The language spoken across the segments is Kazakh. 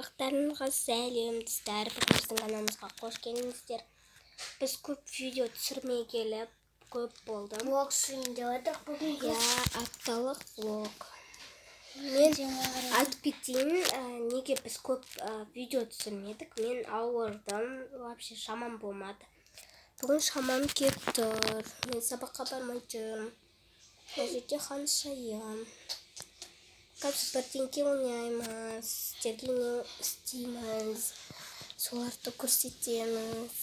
Барлықтарыңызға сәлем достар, біздің каналымызға қош келдіңіздер. Біз көп видео түсірмей көп болды. Влог түсірейін деп отырық бүгін. Апталық влог. Мен айтып кетейін, неге біз көп видео түсірмедік. Мен ауырдым, вообще шамам болмады. Бүгін шамам келіп тұр. Мен сабаққа бармай жүрмін. Бұл жерде ханшайым. Қазір бірдеңке ойнаймыз, сіздерге не істейміз, соларды көрсетеміз.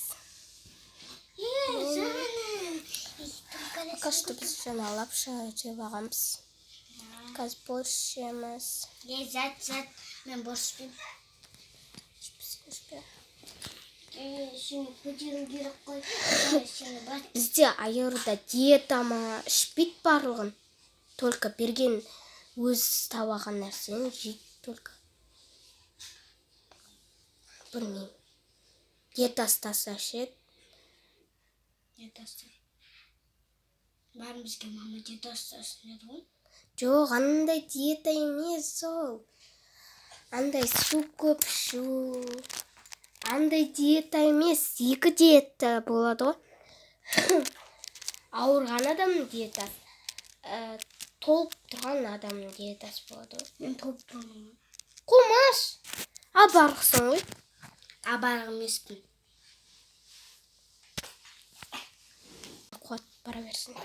Пока что біз жаңа лапша жеп алғанбыз. Қазір борщ жейміз. Зат, мен борщ жеймін. Şimdi көтерім керек қой. Бізде айырда диета ма, ішпейді барлығын. Только берген өз табаған нәрсені жейді только. Білмеймін. Диета ұстаса ішеді. Диета ұстаса. Бәрін бізге мама диета ұстасын деді ғой. Жоқ, андай диета емес ол. Андай су көп ішу. Андай диета емес, екі диета болады ғой. Ауырған адамның диетасы. Толып тұрған адамның диетасы болады ғой. Мен толып тұрмын. Қумаш! Абарғысың ғой. Абарғы емеспін. Қуат бара берсін.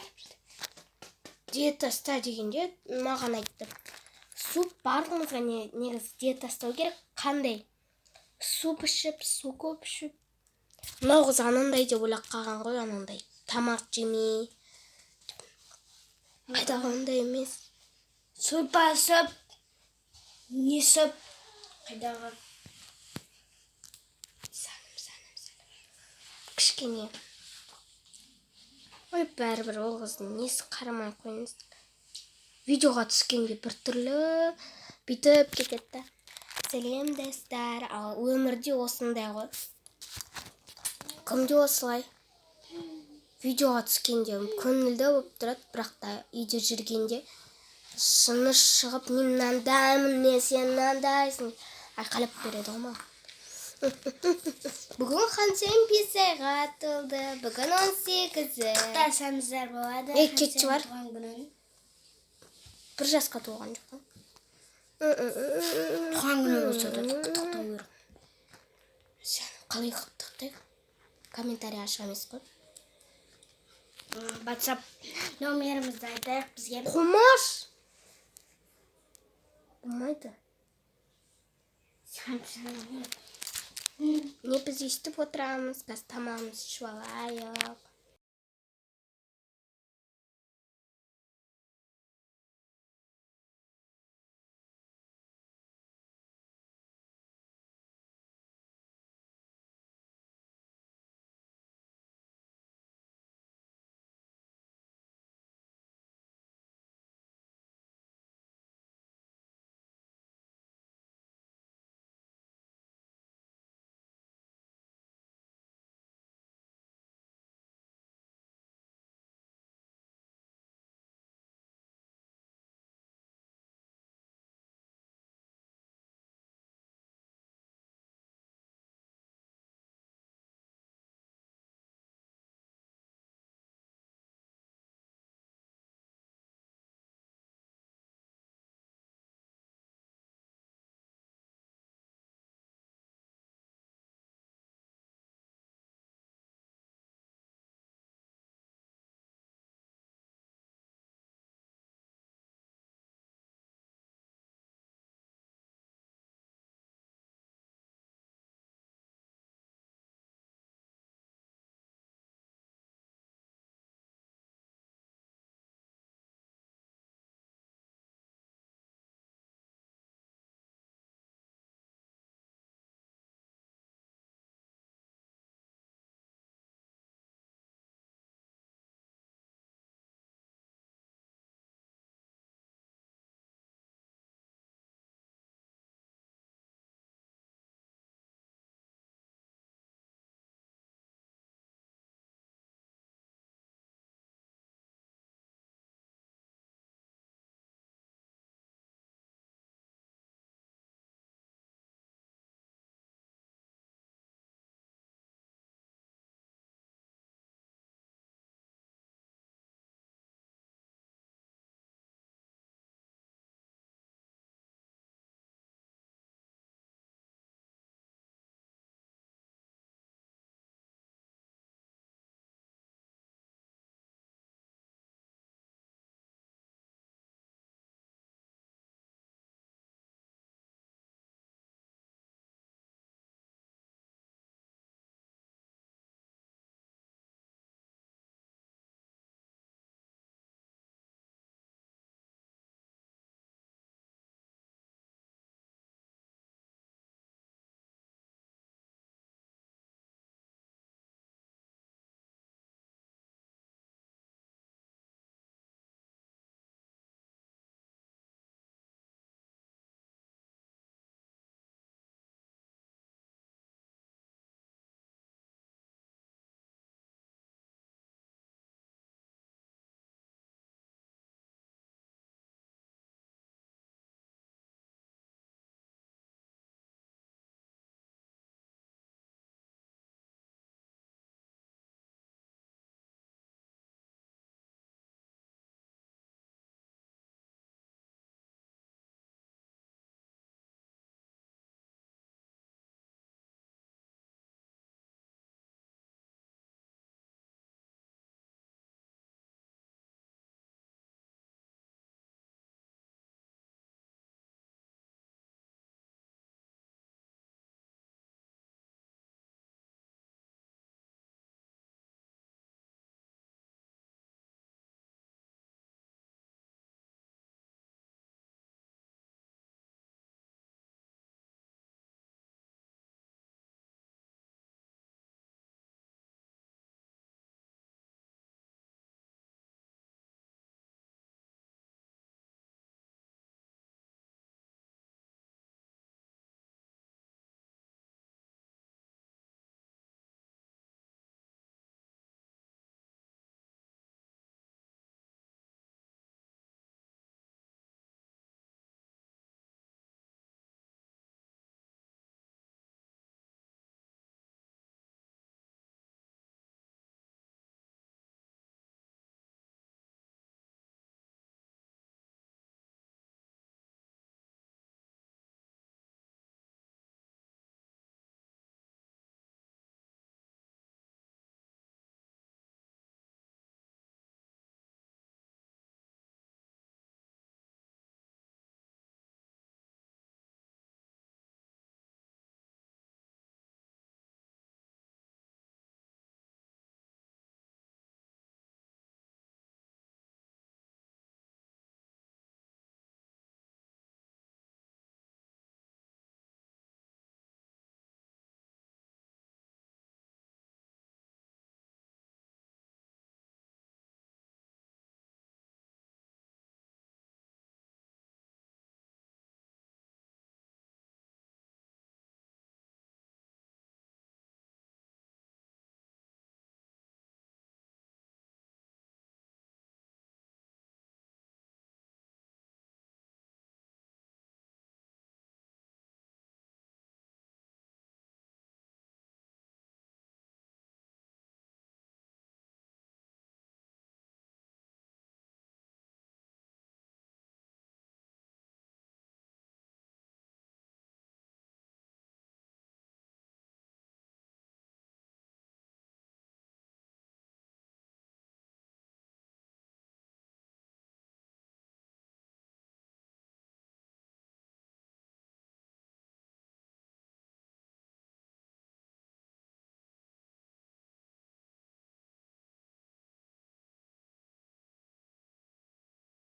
Диета ұста дегенде маған айтты. Суп барлығымызға негізі диета ұстау керек. Қандай? Суп ішіп, су көп ішіп. Мынау қыз анандай деп ойлап қалған ғой, анандай. Тамақ жемей. Қайдағы ондай емес. Суп асып, не суп? Қайдағы? Саным. Кішкене. Ой, бәрібір ол қыздың несі қарамай қойыңыз. Видеоға түскенде бір түрлі бүйтіп кетеді. Сәлем достар, ал өмірде осындай ғой. Кімде осылай? Видеоға түскенде көңілді болып тұрады, бірақ та үйде жүргенде шыны шығып, мен мынандаймын, не сен мынандайсың. Айқайлап береді ғой маған. Бүгін ханшайым 5 айға толды. Бүгін 18-і. Құттықтасаңыздар болады. Кетші бар. Бір жасқа туған жоқ. Туған күні болса да құттықтау керек. Қалай құттықтайық? Комментарий ашық емес қой. WhatsApp номерімізді айтайық бізге. Қумаш! Болмайды. Не біз естіп отырамыз, қазір тамағымызды ішіп алайық.